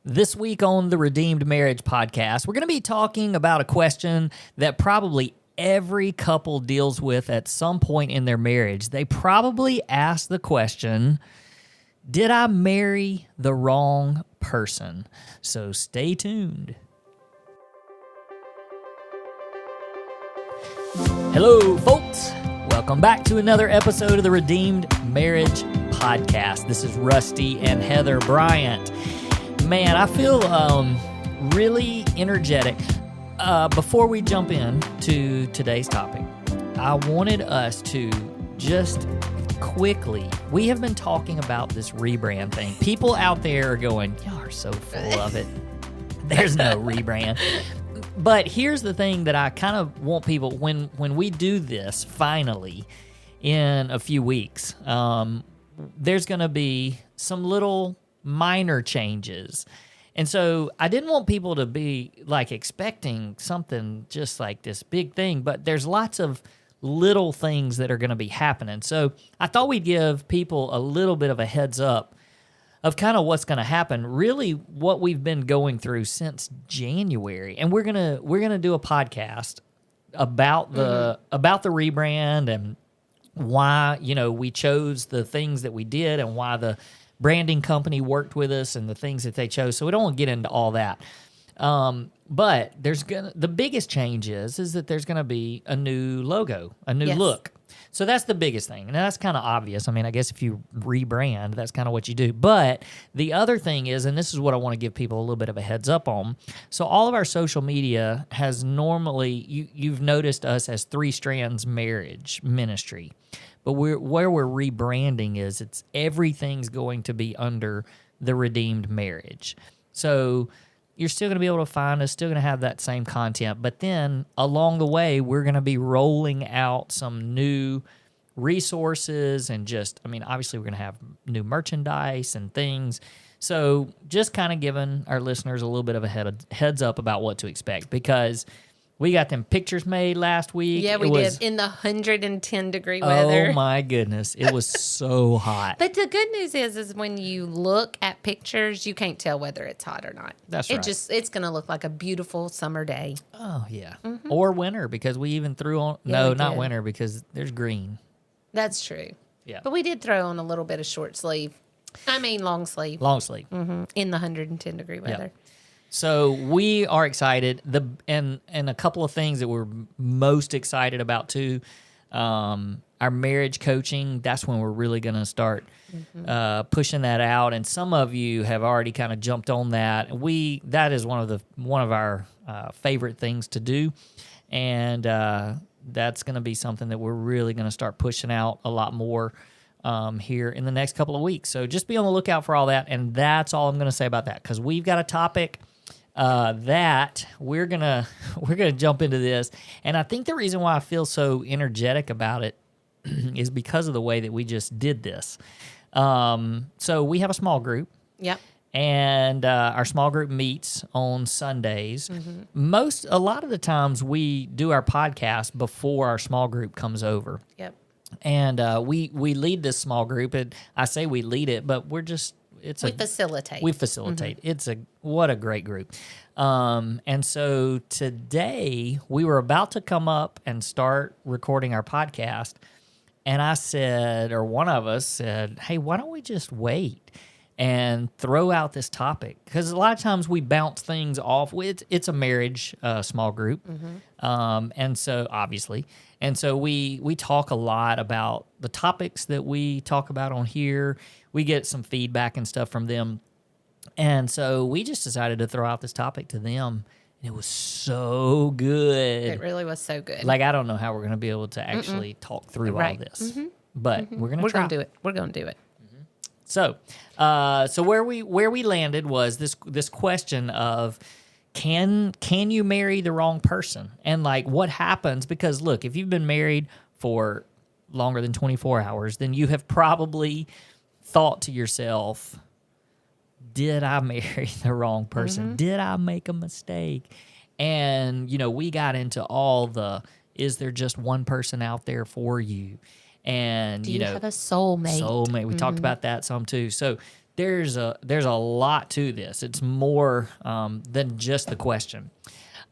This week on the Redeemed Marriage Podcast, we're going to be talking about a question that probably every couple deals with at some point in their marriage. They probably ask the question, did I marry the wrong person? So stay tuned. Hello, folks. Welcome back to another episode of the Redeemed Marriage Podcast. This is Rusty and Heather Bryant. Man, I feel really energetic. Before we jump in to today's topic, I wanted us to just quickly, we have been talking about this rebrand thing. People out there are going, y'all are so full of it. There's no rebrand. But here's the thing that I kind of want people, when we do this finally in a few weeks, there's going to be some little minor changes. And so I didn't want people to be like expecting something just like this big thing, but there's lots of little things that are going to be happening. So I thought we'd give people a little bit of a heads up of kind of what's going to happen, really what we've been going through since January. And we're going to do a podcast about the rebrand and why, we chose the things that we did and why the branding company worked with us and the things that they chose. So we don't want to get into all that. But the biggest change is that there's going to be a new logo, a new look. So that's the biggest thing. And that's kind of obvious. I mean, I guess if you rebrand, that's kind of what you do. But the other thing is, and this is what I want to give people a little bit of a heads up on. So all of our social media has normally, you've noticed us as Three Strands Marriage Ministry. But where we're rebranding is everything's going to be under the Redeemed Marriage. So you're still going to be able to find us, still going to have that same content. But then along the way, we're going to be rolling out some new resources and obviously we're going to have new merchandise and things. So just kind of giving our listeners a little bit of a heads up about what to expect, because we got them pictures made last week. Yeah, we did. In the 110-degree weather. Oh, my goodness. It was so hot. But the good news is when you look at pictures, you can't tell whether it's hot or not. That's right. It's going to look like a beautiful summer day. Oh, yeah. Mm-hmm. Or winter, because we even threw on... Yeah, no, not winter, because there's green. That's true. Yeah. But we did throw on a little bit of long sleeve. Long sleeve. Mm-hmm. In the 110-degree weather. Yep. So we are excited. And a couple of things that we're most excited about too. Our marriage coaching. That's when we're really going to start pushing that out. And some of you have already kind of jumped on that. That is one of our favorite things to do, and that's going to be something that we're really going to start pushing out a lot more here in the next couple of weeks. So just be on the lookout for all that. And that's all I'm going to say about that, because we've got a topic that we're gonna jump into this. And I think the reason why I feel so energetic about it is because of the way that we just did this. So we have a small group. Yep. And our small group meets on Sundays. Mm-hmm. A lot of the times we do our podcast before our small group comes over. Yep. And we lead this small group. And I say we lead it, but we facilitate. We facilitate. Mm-hmm. What a great group. And so today we were about to come up and start recording our podcast. And I said, or one of us said, hey, why don't we just wait and throw out this topic? Because a lot of times we bounce things off. It's a marriage small group. Mm-hmm. And so obviously, and so we talk a lot about the topics that we talk about on here. We get some feedback and stuff from them. And so we just decided to throw out this topic to them. And it was so good. It really was so good. Like, I don't know how we're going to be able to actually talk through all this. Mm-hmm. But we're going to try. We're going to do it. We're going to do it. Mm-hmm. So where we landed was this question of, can you marry the wrong person? And like, what happens? Because look, if you've been married for longer than 24 hours, then you have probably thought to yourself, did I marry the wrong person? Mm-hmm. Did I make a mistake? And, we got into all is there just one person out there for you? And, do you have a soulmate? Soulmate. We talked about that some too. So there's a lot to this. It's more than just the question.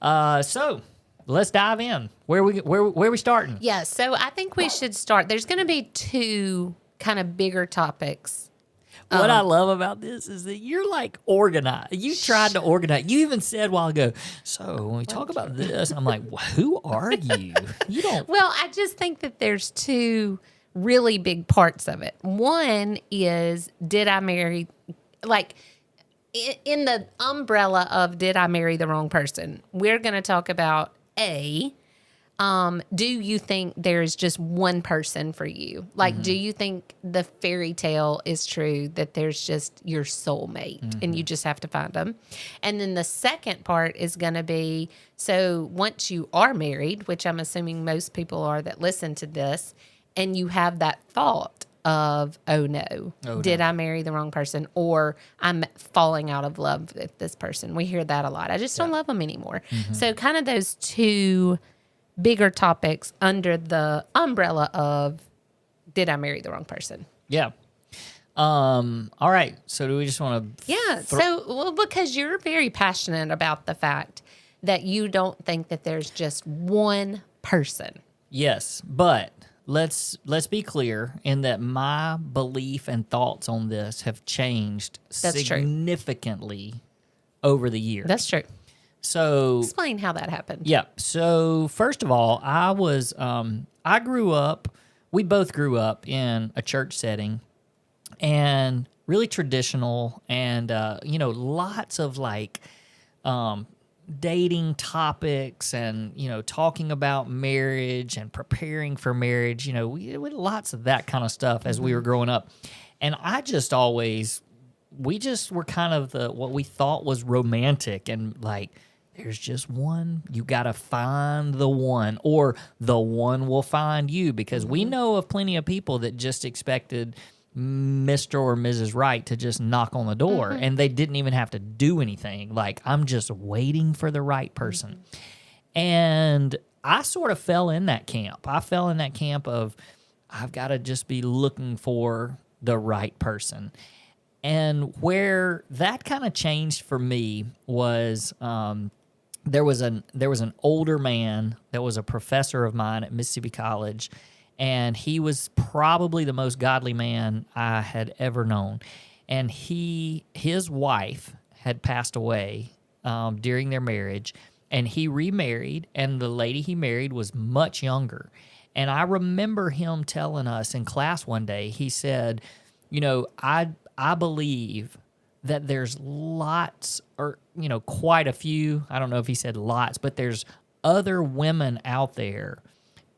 So let's dive in. Where we starting? Yeah, so I think we should start. There's going to be two kind of bigger topics. What I love about this is that you're like organized. You tried to organize. You even said a while ago, so when we talk about this, I'm like, who are you? You don't. Well, I just think that there's two really big parts of it. One is, did I marry, like, in the umbrella of did I marry the wrong person? We're going to talk about do you think there's just one person for you? Like, do you think the fairy tale is true that there's just your soulmate and you just have to find them? And then the second part is going to be, so once you are married, which I'm assuming most people are that listen to this, and you have that thought of, oh no, did I marry the wrong person? Or I'm falling out of love with this person. We hear that a lot. I just don't love them anymore. So kind of those two bigger topics under the umbrella of, did I marry the wrong person? Yeah. All right. So do we just want to? Yeah. Well, because you're very passionate about the fact that you don't think that there's just one person. Yes, but let's be clear in that my belief and thoughts on this have changed significantly over the years. That's true. So explain how that happened. Yeah. So first of all, I grew up. We both grew up in a church setting, and really traditional, and lots of like dating topics, and talking about marriage and preparing for marriage. We had lots of that kind of stuff as we were growing up, and I just always, we just were kind of what we thought was romantic, and like, there's just one. You got to find the one, or the one will find you, because we know of plenty of people that just expected Mr. or Mrs. Right to just knock on the door, and they didn't even have to do anything. Like, I'm just waiting for the right person. And I sort of fell in that camp. I fell in that camp of, I've got to just be looking for the right person. And where that kind of changed for me was there was an older man that was a professor of mine at Mississippi College, and he was probably the most godly man I had ever known. And his wife had passed away during their marriage, and he remarried, and the lady he married was much younger. And I remember him telling us in class one day, he said, I believe that there's lots, or, quite a few, I don't know if he said lots, but there's other women out there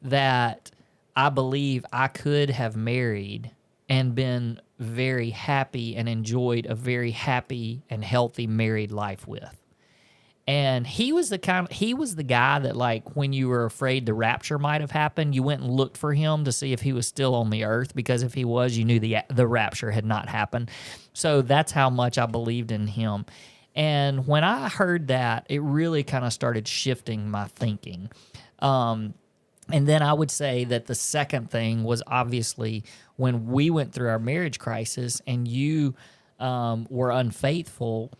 that I believe I could have married and been very happy and enjoyed a very happy and healthy married life with. And he was the guy that, like, when you were afraid the rapture might have happened, you went and looked for him to see if he was still on the earth, because if he was, you knew the rapture had not happened. So that's how much I believed in him. And when I heard that, it really kind of started shifting my thinking. And then I would say that the second thing was obviously when we went through our marriage crisis and you were unfaithful.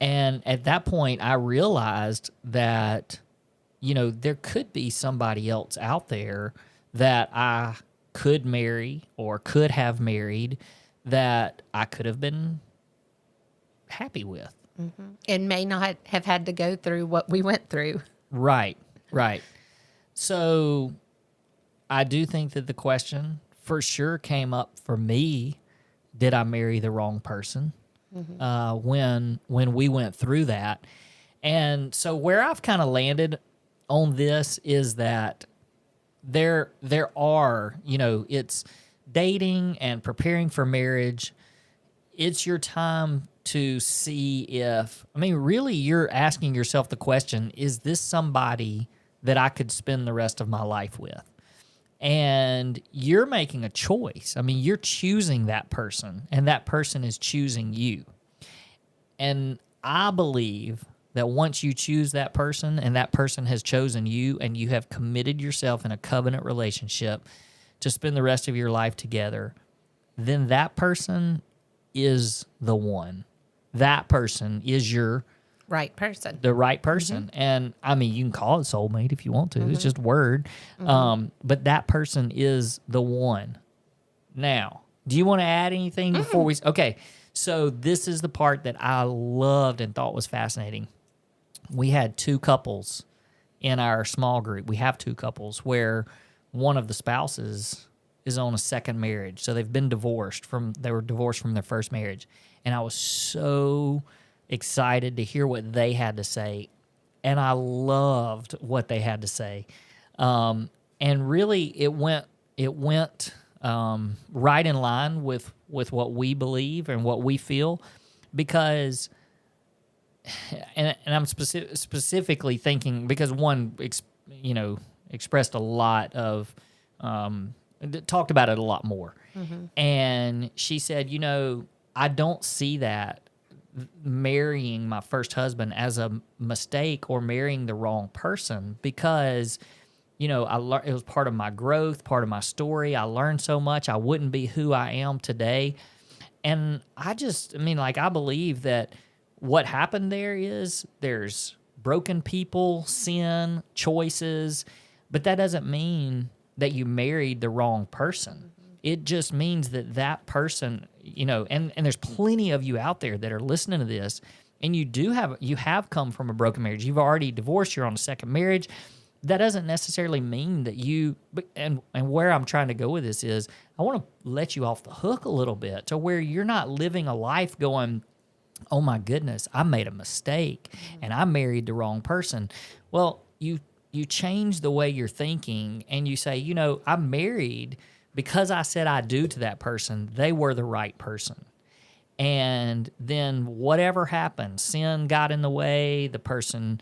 And at that point, I realized that, there could be somebody else out there that I could marry or could have married that I could have been happy with. Mm-hmm. And may not have had to go through what we went through. Right. So I do think that the question for sure came up for me, did I marry the wrong person? When we went through that. And so where I've kind of landed on this is that there are, it's dating and preparing for marriage. It's your time to see if, really you're asking yourself the question, is this somebody that I could spend the rest of my life with? And you're making a choice. You're choosing that person, and that person is choosing you. And I believe that once you choose that person, and that person has chosen you, and you have committed yourself in a covenant relationship to spend the rest of your life together, then that person is the one. That person is the right person. And I mean, you can call it soulmate if you want to. It's just a word. But that person is the one. Now, do you want to add anything before we... Okay, so this is the part that I loved and thought was fascinating. We had 2 couples in our small group. We have 2 couples where one of the spouses is on a second marriage. So they've been divorced they were divorced from their first marriage. And I was so excited to hear what they had to say. And I loved what they had to say. And really it went right in line with what we believe and what we feel, because and I'm specifically thinking because one expressed a lot of talked about it a lot more. And she said, I don't see that marrying my first husband as a mistake or marrying the wrong person, because it was part of my growth, part of my story. I learned so much. I wouldn't be who I am today. And I believe that what happened there is there's broken people, sin, choices, but that doesn't mean that you married the wrong person. It just means that person, and there's plenty of you out there that are listening to this, and you have come from a broken marriage. You've already divorced. You're on a second marriage. That doesn't necessarily mean that and where I'm trying to go with this is I want to let you off the hook a little bit to where you're not living a life going, oh my goodness, I made a mistake and I married the wrong person. Well, you change the way you're thinking and you say, I married because I said I do to that person. They were the right person. And then whatever happened, sin got in the way, the person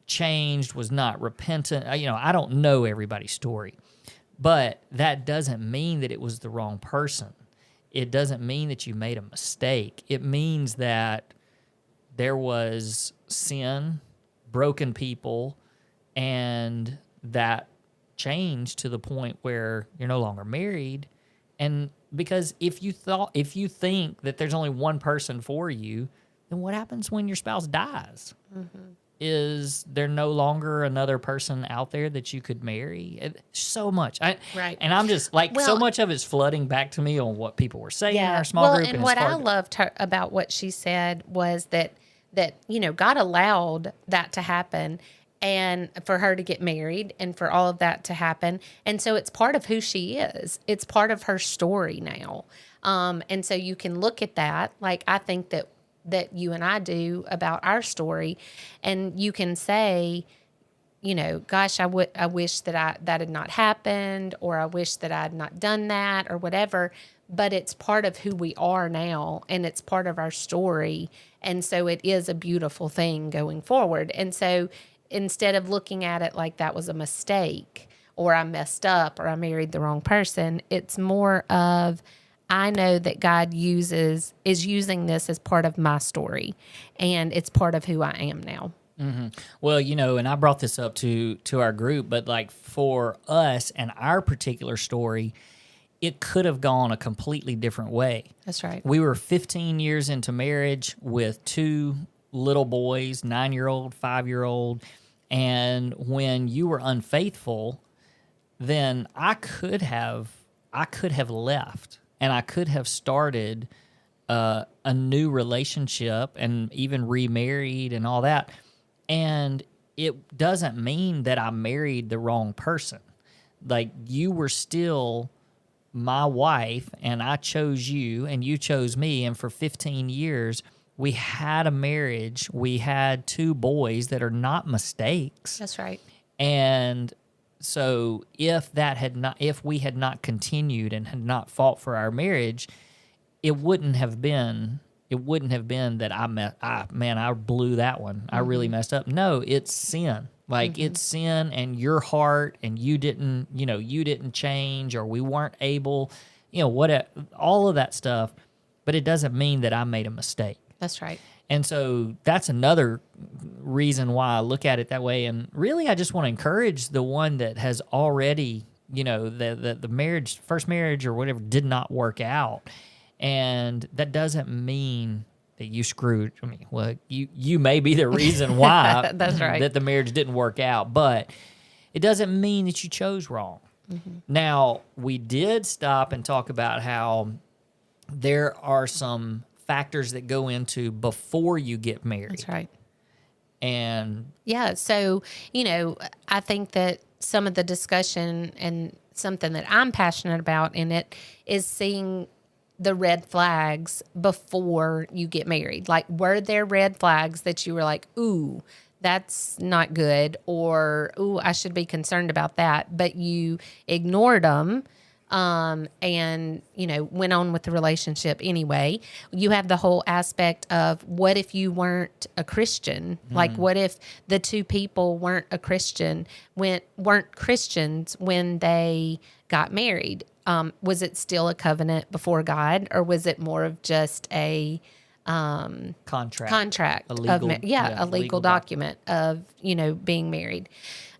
changed, was not repentant. I don't know everybody's story, but that doesn't mean that it was the wrong person. It doesn't mean that you made a mistake. It means that there was sin, broken people, and that changed to the point where you're no longer married. And because if you think that there's only one person for you, then what happens when your spouse dies? Is there no longer another person out there that you could marry? So much. Right. And I'm just so much of it's flooding back to me on what people were saying in our small group. And what I loved about what she said was that God allowed that to happen and for her to get married and for all of that to happen. And so it's part of who she is. It's part of her story now. And so you can look at that. Like I think that you and I do about our story, and you can say, gosh, I wish that had not happened, or I wish that I had not done that, or whatever. But it's part of who we are now, and it's part of our story, and so it is a beautiful thing going forward. And so instead of looking at it like that was a mistake, or I messed up, or I married the wrong person, it's more of, I know that God is using this as part of my story, and it's part of who I am now. Mm-hmm. Well, and I brought this up to our group, but for us and our particular story, it could have gone a completely different way. That's right. We were 15 years into marriage with 2 little boys, 9-year-old, 5-year-old, and when you were unfaithful, then I could have left. And I could have started a new relationship and even remarried and all that. And it doesn't mean that I married the wrong person. You were still my wife, and I chose you, and you chose me. And for 15 years, we had a marriage. We had 2 boys that are not mistakes. That's right. And so if we had not continued and had not fought for our marriage, it wouldn't have been that I blew that one. I really messed up. No, it's sin. It's sin, and your heart, and you didn't change, or we weren't able, all of that stuff. But it doesn't mean that I made a mistake. That's right. And so that's another reason why I look at it that way. And really, I just want to encourage the one that has already, the first marriage or whatever did not work out. And that doesn't mean that you screwed. I mean, well, you may be the reason why That's right. that the marriage didn't work out, but it doesn't mean that you chose wrong. Now, we did stop and talk about how there are some factors that go into before you get married. That's right. And Yeah. So, I think that some of the discussion and something that I'm passionate about in it is seeing the red flags before you get married. Like, were there red flags that you were like, ooh, that's not good, or, ooh, I should be concerned about that, but you ignored them and, went on with the relationship anyway. You have the whole aspect of what if you weren't a Christian? Like, what if the two people weren't weren't Christians when they got married? Was it still a covenant before God, or was it more of just a contract, a legal, a legal document of being married?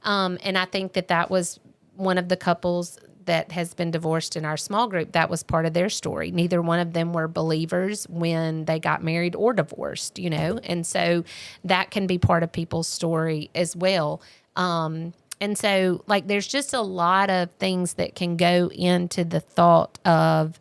And I think that was one of the couples that has been divorced in our small group. That was part of their story. Neither one of them were believers when they got married or divorced, and so that can be part of people's story as well. And so, like, there's just a lot of things that can go into the thought of,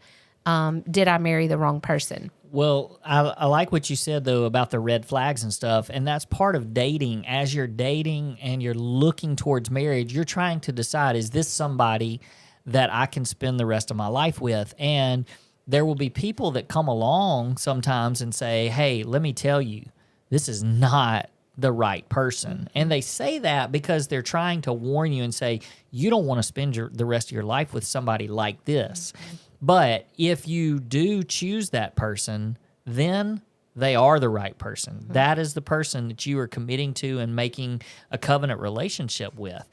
did I marry the wrong person? Well, I like what you said, though, about the red flags and stuff, and that's part of dating. As you're dating and you're looking towards marriage, you're trying to decide, is this somebody that I can spend the rest of my life with? And there will be people that come along sometimes and say, hey, let me tell you, this is not the right person. And they say that because they're trying to warn you and say, you don't want to spend the rest of your life with somebody like this. But if you do choose that person, then they are the right person. That is the person that you are committing to and making a covenant relationship with.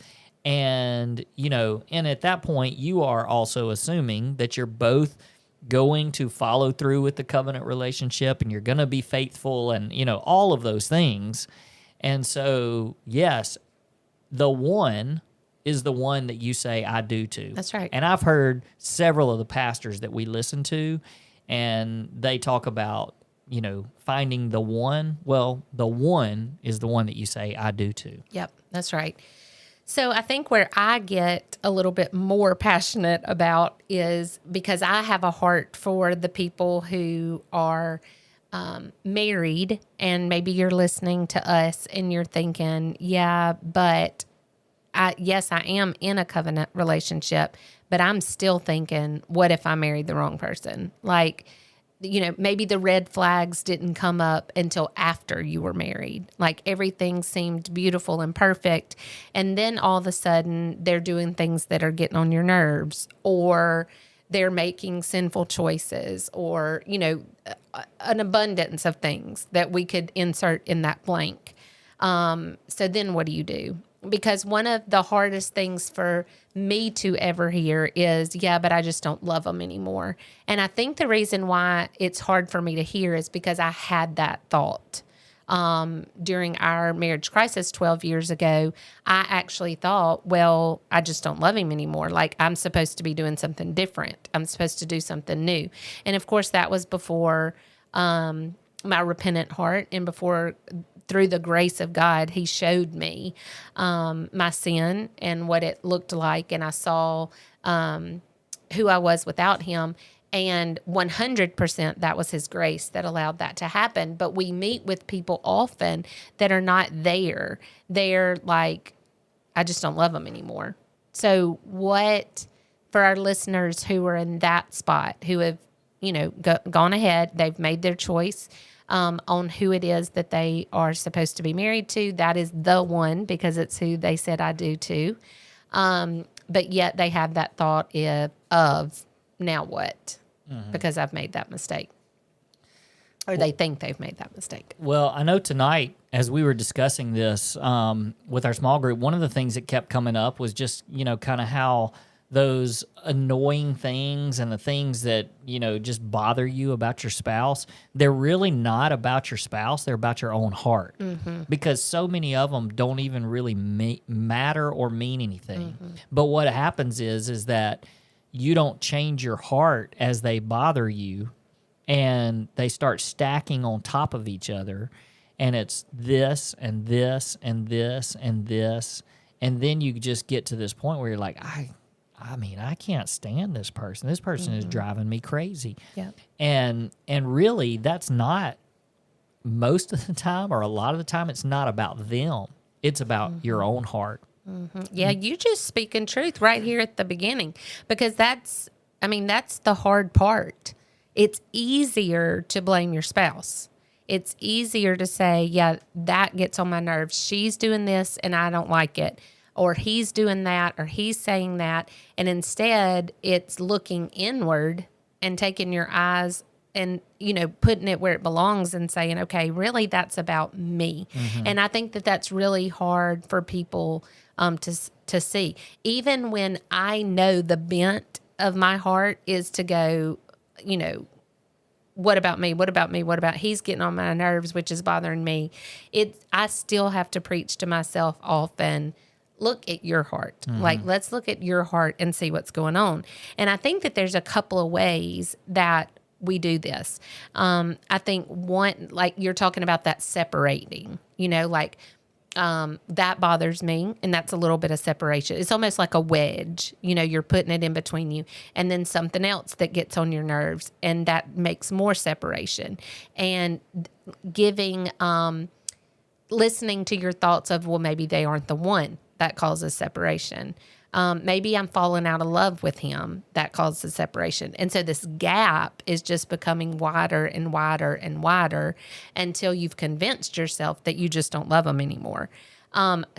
And, and at that point, you are also assuming that you're both going to follow through with the covenant relationship and you're going to be faithful and, all of those things. And so, yes, the one is the one that you say, I do to. That's right. And I've heard several of the pastors that we listen to, and they talk about, finding the one. Well, the one is the one that you say, I do to. Yep, that's right. So I think where I get a little bit more passionate about is because I have a heart for the people who are married, and maybe you're listening to us and you're thinking, yeah, but yes, I am in a covenant relationship, but I'm still thinking, what if I married the wrong person? Like, maybe the red flags didn't come up until after you were married. Like, everything seemed beautiful and perfect. And then all of a sudden they're doing things that are getting on your nerves, or they're making sinful choices, or, an abundance of things that we could insert in that blank. So then what do you do? Because one of the hardest things for me to ever hear is, yeah, but I just don't love them anymore. And I think the reason why it's hard for me to hear is because I had that thought. During our marriage crisis 12 years ago, I actually thought, well, I just don't love him anymore. Like, I'm supposed to be doing something different. I'm supposed to do something new. And of course, that was before my repentant heart, and before, through the grace of God, he showed me my sin and what it looked like. And I saw who I was without him. And 100% that was his grace that allowed that to happen. But we meet with people often that are not there. They're like, I just don't love them anymore. So what, for our listeners who are in that spot, who have, gone ahead, they've made their choice on who it is that they are supposed to be married to. That is the one, because it's who they said I do to. But yet they have that thought of now what? Because I've made that mistake. Or they think they've made that mistake. Well, I know tonight, as we were discussing this with our small group, one of the things that kept coming up was just, kind of how those annoying things and the things that, just bother you about your spouse, they're really not about your spouse. They're about your own heart. Because so many of them don't even really matter or mean anything. But what happens is that you don't change your heart as they bother you. and they start stacking on top of each other, and it's this and this and this and this, and then you just get to this point where you're like, I mean, I can't stand this person. This person is driving me crazy. Yeah. And really, that's not, most of the time or a lot of the time, it's not about them. It's about your own heart. Yeah, you just speaking truth right here at the beginning, because that's the hard part. It's easier to blame your spouse. It's easier to say, yeah, that gets on my nerves. She's doing this and I don't like it. Or he's doing that, or he's saying that. And instead, it's looking inward and taking your eyes and, putting it where it belongs and saying, okay, really, that's about me. And I think that that's really hard for people to see. Even when I know the bent of my heart is to go, what about me? What about me? What about he's getting on my nerves, which is bothering me? I still have to preach to myself often, look at your heart. Like, let's look at your heart and see what's going on. And I think that there's a couple of ways that we do this. I think one, like you're talking about that separating, that bothers me. And that's a little bit of separation. It's almost like a wedge, you're putting it in between you, and then something else that gets on your nerves, and that makes more separation. And giving, listening to your thoughts of, well, maybe they aren't the one, that causes separation. Maybe I'm falling out of love with him. That causes separation. And so this gap is just becoming wider and wider and wider until you've convinced yourself that you just don't love him anymore.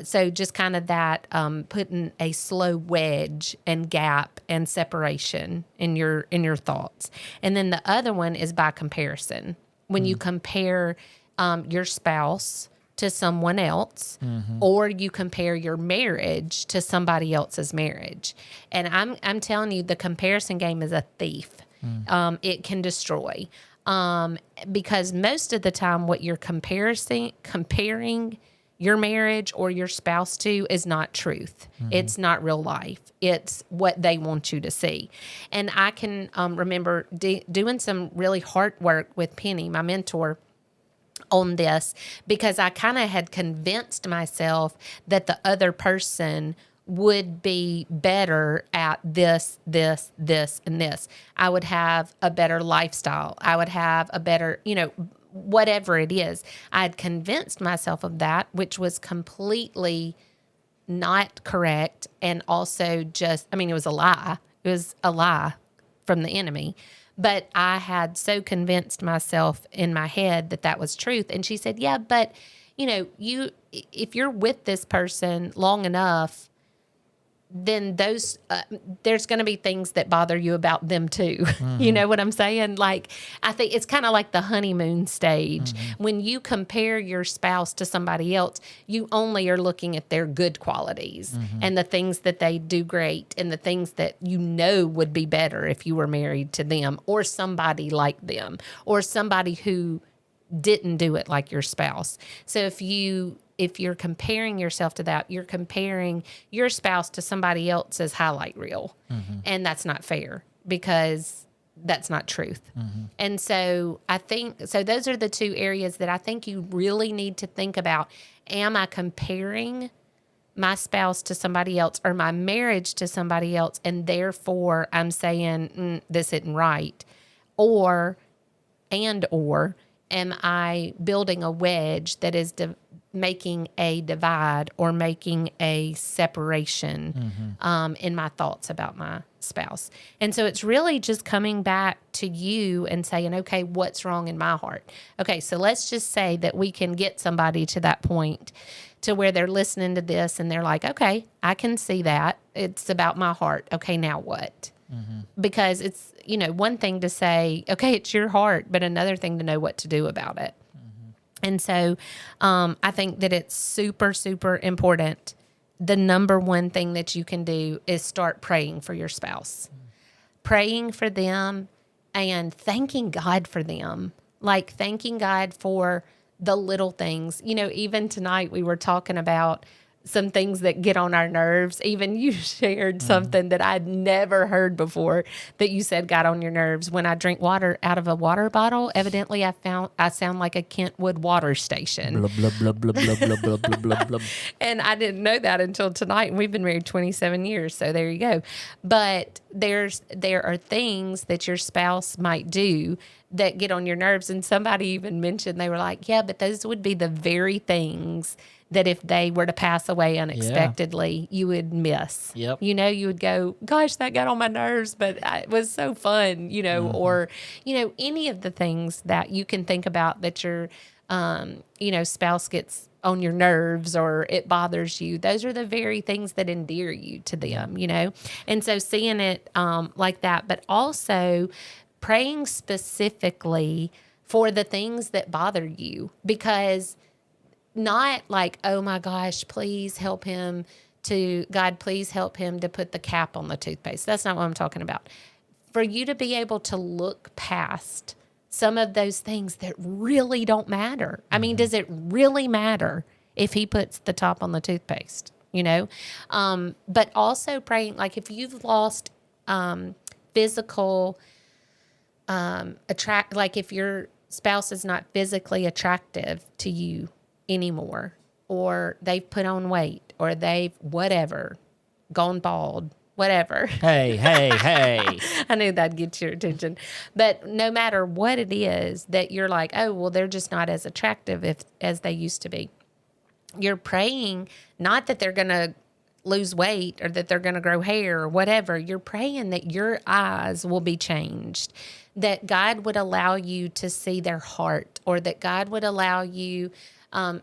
So just kind of that putting a slow wedge and gap and separation in your thoughts. And then the other one is by comparison. When you compare your spouse to someone else, or you compare your marriage to somebody else's marriage. And I'm telling you, the comparison game is a thief. It can destroy. Because most of the time what you're comparing your marriage or your spouse to is not truth. It's not real life. It's what they want you to see. And I can remember doing some really hard work with Penny, my mentor, on this, because I kind of had convinced myself that the other person would be better at this, and this. I would have a better lifestyle. I would have a better, whatever it is. I had convinced myself of that, which was completely not correct. And also it was a lie. It was a lie from the enemy. But I had so convinced myself in my head that was truth. And she said, yeah, but, if you're with this person long enough, then there's going to be things that bother you about them too. You know what I'm saying? Like, I think it's kind of like the honeymoon stage. When you compare your spouse to somebody else, you only are looking at their good qualities and the things that they do great and the things that would be better if you were married to them or somebody like them or somebody who didn't do it like your spouse. So if you're comparing yourself to that, you're comparing your spouse to somebody else's highlight reel. And that's not fair, because that's not truth. And so I think, those are the two areas that I think you really need to think about. Am I comparing my spouse to somebody else or my marriage to somebody else, and therefore I'm saying this isn't right? Or am I building a wedge that is making a divide or making a separation in my thoughts about my spouse? And so it's really just coming back to you and saying, okay, what's wrong in my heart? Okay, so let's just say that we can get somebody to that point to where they're listening to this and they're like, okay, I can see that. It's about my heart. Okay, now what? Because it's, one thing to say, okay, it's your heart, but another thing to know what to do about it. And so I think that it's super, super important. The number one thing that you can do is start praying for your spouse, praying for them and thanking God for them, like thanking God for the little things. Even tonight we were talking about some things that get on our nerves. Even you shared something that I'd never heard before that you said got on your nerves. When I drink water out of a water bottle, evidently I sound like a Kentwood water station. Blah, blah, blah, blah, blah, blah, blah, blah, blah, blah. And I didn't know that until tonight. And we've been married 27 years. So there you go. But there are things that your spouse might do that get on your nerves. And somebody even mentioned, they were like, yeah, but those would be the very things that if they were to pass away unexpectedly, you would miss. Yep. You know, you would go, gosh, that got on my nerves, but it was so fun, you know, or, you know, any of the things that you can think about that your, you know, spouse gets on your nerves or it bothers you. Those are the very things that endear you to them, you know? And so seeing it like that, but also praying specifically for the things that bother you, because not like, oh my gosh, please help him to, God, please help him to put the cap on the toothpaste. That's not what I'm talking about. For you to be able to look past some of those things that really don't matter. I mean, does it really matter if he puts the top on the toothpaste, you know? But also praying, like if you've lost physical like if your spouse is not physically attractive to you anymore, or they've put on weight, or they've whatever, gone bald, whatever. Hey. I knew that'd get your attention. But no matter what it is that you're like, oh, well, they're just not as attractive as they used to be. You're praying not that they're going to lose weight or that they're going to grow hair or whatever. You're praying that your eyes will be changed, that God would allow you to see their heart, or that God would allow you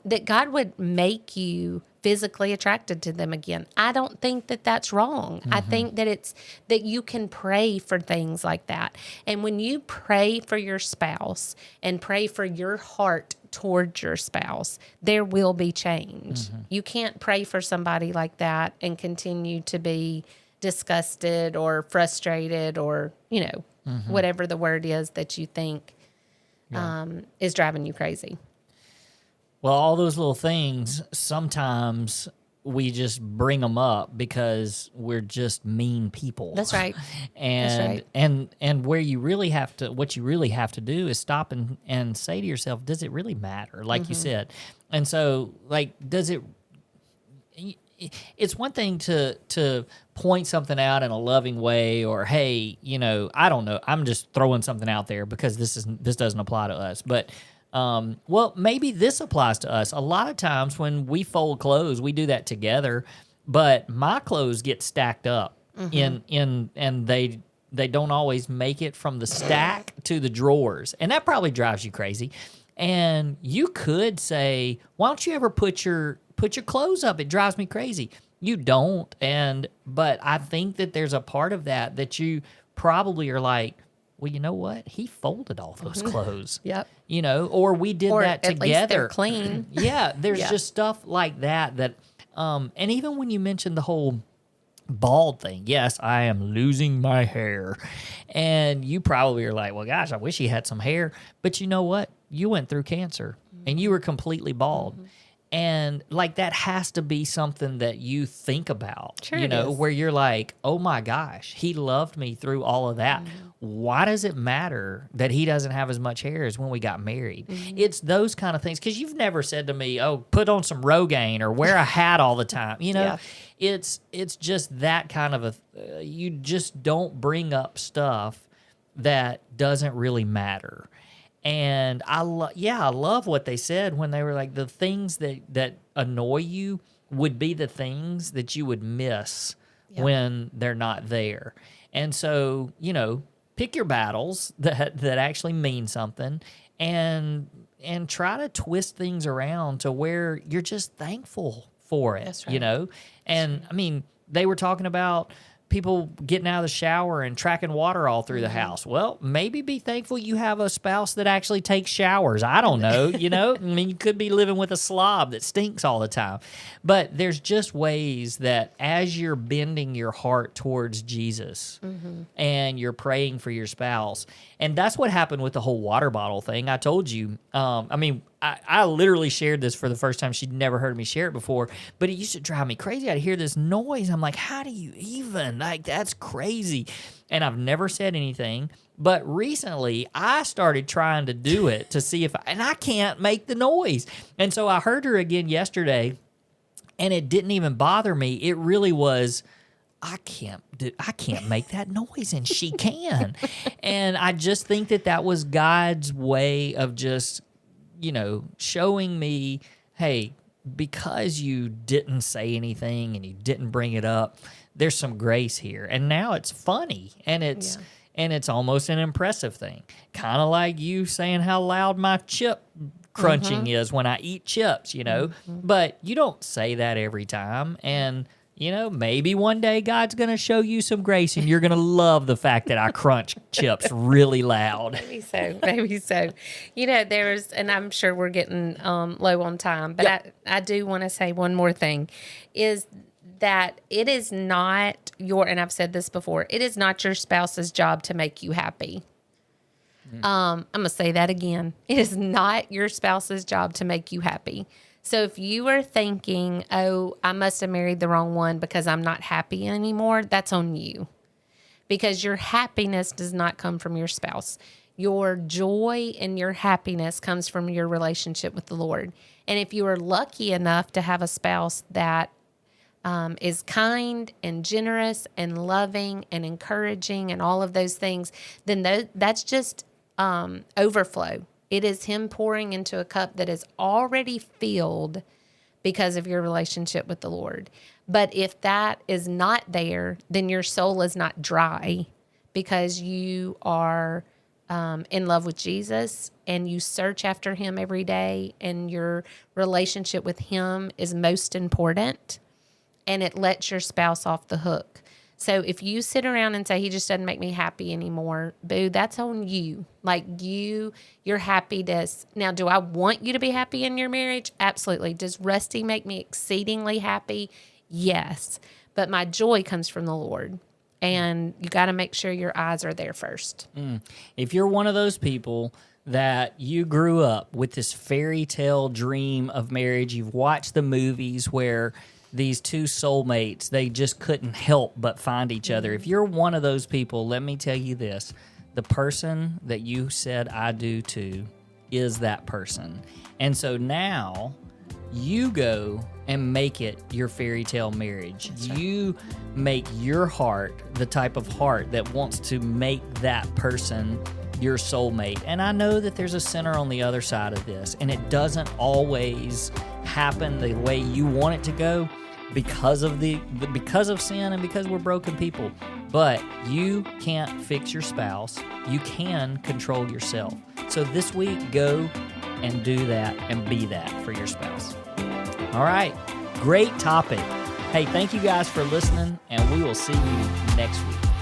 that God would make you physically attracted to them again. I don't think that that's wrong. I think that it's that you can pray for things like that. And when you pray for your spouse and pray for your heart towards your spouse, there will be change. You can't pray for somebody like that and continue to be disgusted or frustrated or, you know, whatever the word is that you think is driving you crazy. Well, all those little things, sometimes we just bring them up because we're just mean people. That's right. And and where you really have to, what you really have to do is stop and say to yourself, does it really matter? Like you said. And so, like, does it? It's one thing to point something out in a loving way, or hey, you know, I don't know, I'm just throwing something out there because this doesn't apply to us, but. Well, maybe this applies to us. A lot of times when we fold clothes, we do that together, but my clothes get stacked up and they don't always make it from the stack to the drawers. And that probably drives you crazy. And you could say, why don't you ever put your clothes up? It drives me crazy. You don't. But I think that there's a part of that you probably are like, well, you know what? He folded all those clothes. Yep. You know, or we did that together. At least they're clean. Yeah, there's just stuff like that and even when you mentioned the whole bald thing, yes, I am losing my hair. And you probably are like, well, gosh, I wish he had some hair. But you know what? You went through cancer and you were completely bald. And like that has to be something that you think about, sure, you know, where you're like, oh my gosh, he loved me through all of that. Why does it matter that he doesn't have as much hair as when we got married? It's those kind of things. Because you've never said to me, oh, put on some Rogaine or wear a hat all the time. You know, it's just that kind of you just don't bring up stuff that doesn't really matter. And I love what they said when they were like, the things that annoy you would be the things that you would miss when they're not there. And so, you know, pick your battles that actually mean something and try to twist things around to where you're just thankful for it. That's right. You know? And I mean, they were talking about people getting out of the shower and tracking water all through the house. Well, maybe be thankful you have a spouse that actually takes showers. I don't know, you know? I mean, you could be living with a slob that stinks all the time. But there's just ways that as you're bending your heart towards Jesus and you're praying for your spouse, and that's what happened with the whole water bottle thing. I told you, I mean, I literally shared this for the first time. She'd never heard me share it before, but it used to drive me crazy. I'd hear this noise. I'm like, how do you even? Like, that's crazy. And I've never said anything. But recently, I started trying to do it to see if, and I can't make the noise. And so I heard her again yesterday, and it didn't even bother me. It really was, I can't make that noise, and she can. And I just think that was God's way of just, showing me, hey, because you didn't say anything and you didn't bring it up, there's some grace here. And now it's funny, and it's almost an impressive thing. Kind of like you saying how loud my chip crunching is when I eat chips, But you don't say that every time, and maybe one day God's going to show you some grace, and you're going to love the fact that I crunch chips really loud. Maybe so. And I'm sure we're getting low on time, but I do want to say one more thing, is that it is not and I've said this before, it is not your spouse's job to make you happy. I'm going to say that again. It is not your spouse's job to make you happy. So if you are thinking, oh, I must have married the wrong one because I'm not happy anymore, that's on you. Because your happiness does not come from your spouse. Your joy and your happiness comes from your relationship with the Lord. And if you are lucky enough to have a spouse that is kind and generous and loving and encouraging and all of those things, then that's just overflow. It is him pouring into a cup that is already filled because of your relationship with the Lord. But if that is not there, then your soul is not dry because you are in love with Jesus and you search after him every day, and your relationship with him is most important, and it lets your spouse off the hook. So if you sit around and say, he just doesn't make me happy anymore, boo, that's on you. Like your happiness. Now, do I want you to be happy in your marriage? Absolutely. Does Rusty make me exceedingly happy? Yes. But my joy comes from the Lord. And you got to make sure your eyes are there first. If you're one of those people that you grew up with this fairy tale dream of marriage, you've watched the movies where these two soulmates, they just couldn't help but find each other. If you're one of those people, let me tell you this. The person that you said I do to is that person. And so now you go and make it your fairy tale marriage. Right. You make your heart the type of heart that wants to make that person your soulmate. And I know that there's a sinner on the other side of this, and it doesn't always happen the way you want it to go, because of sin and because we're broken people. But you can't fix your spouse. You can control yourself. So this week, go and do that and be that for your spouse. All right. Great topic. Hey, thank you guys for listening, and we will see you next week.